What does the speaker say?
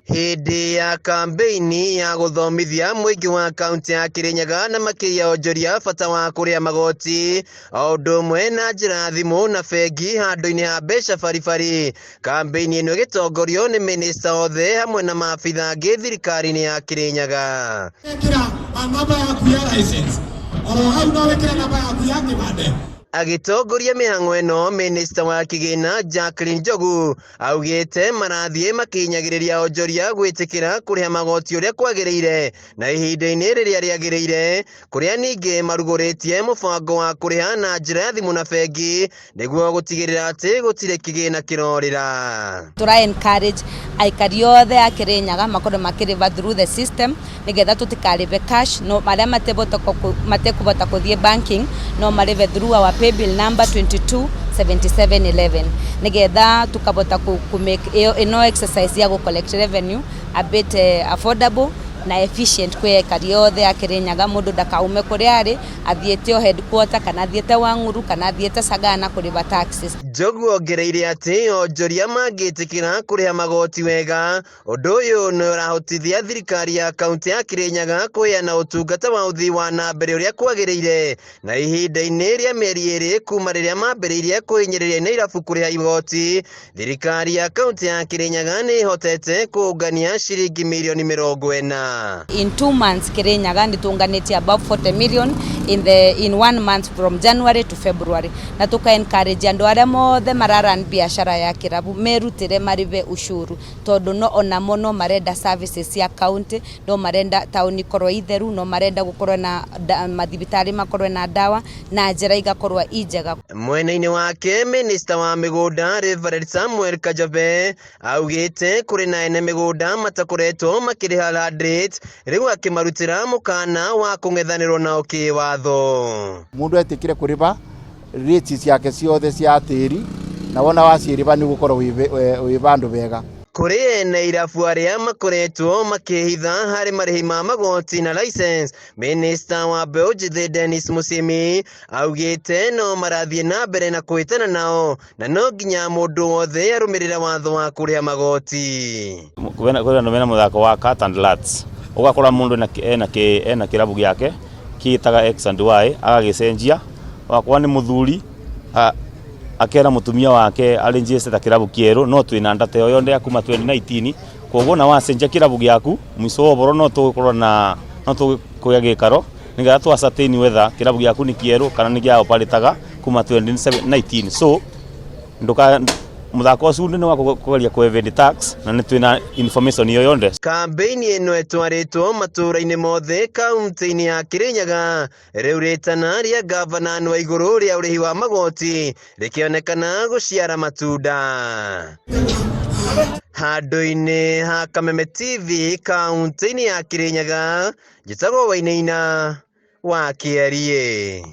Hindi ya kampeini ya guthomithia muingi wa kaunti ya Kirinyaga na makiria onjoria bata wa kuria magoti o undu umwe na njira thimu na bengi handu-ini ha mbeca baribari. Kampeini ino igitongorio ni minista othe hamwe na maabitha angi thirikari-ini ya Kirinyaga. Namba yaku ya license oro hau no wikira namba yaku ya kibande. Agitongoria mihango eno minista wa kigina Jacqueline Njogu augite marathie makinyagiriria onjoria gwitikira kuriha magoti uria kwagiriire na ihinda-ini riria riagiriire, kuria ningi maruguritie mubango wa kuriha na njira ya thimu na bengi niguo gutigirira ati gutire kigina kirorira. Tura encourage aikari othe a Kirinyaga makorwo makiriva through the system nigetha tutikarive cash no maria matekubota kuthie banking no marive through our paybill number 227711 nigetha tukabota ku make ino exercise ya go collect revenue a bit affordable na efficient kwe kari othe a Kirinyaga, mundu ndakaume kuria ari athiete headquarter kana athiete Wang'uru kana athiete Sagana kuriva taxes. Njogu ongereire ati onjoria mangitikira kuriha magoti wega undu uyu ni urahotithia thirikari ya kaunti ya Kirinyaga kuheana utungata wa uthii wa na mbere uria kwagiriire na ihinda-ini ria mieri iri kuma riria mambiriirie kuhinyiriria na irabu kuriha igoti. Thirikari ya kaunti ya Kirinyaga ni ihotete kuungania ciringi milioni 40. In 2 months Kirinyaga nitunganitie above 40 million in 1 month from January to February, na tuka encourage andu aria mothe mararan biashara ya kirabu merutire marive ushuru tondu no ona mono marenda services ya county, no marenda tauni korwo itheru, no marenda gukorwo na mathibitari makorwo na dawa na njira igakorwo injega. Mwena-ini wake minista wa migunda Reverend Samuel Kajabe augite kuri na ene migunda matakoretwo makiriha ladri riu akimarutira mukana wa kung'ethanirwo nao kiwatho. Mundu etikire kuriva rates yake ciothe cia tiri na wona waciriva ni gukorwo wi vandu vega. Kuri ene irabu aria makoretwo makihitha hari marihi ma magoti na license, minista wa mbeu njithi Dennis Musimi augite no marathie na mbere na kuhitana nao na no nginya mundu wothe arumirira watho wa kuriha magoti. Kwena mena muthako wa cat and lads ugakora mundu ena kirabu giake kiitaga X and Y agagicenjia wakwa ni muthuri akera mutumia wake arinjiste ta kirabu kieru no twina ndate yo yonde akuma 2019 koguo na wacenjia kirabu giaku mwiso woboro no tukorwo na no tukuya gikaro nigetha twacertain whether kirabu giaku ni kieru kana ni gia oparitaga kuma 2019 so nduka muthako ucio ni wa kugeria kuevend tax na ni twina information iyo yonde. Kampeini ino etwaritwo matura-ini mothe kaunti-ini ya Kirinyaga riu ritana ria gavana wa iguru ria urihi wa magoti rikionekana guciara matunda. Handu-ini ha Kameme TV kaunti-ini ya Kirinyaga, njitagwo Wainaina wa Kiarie.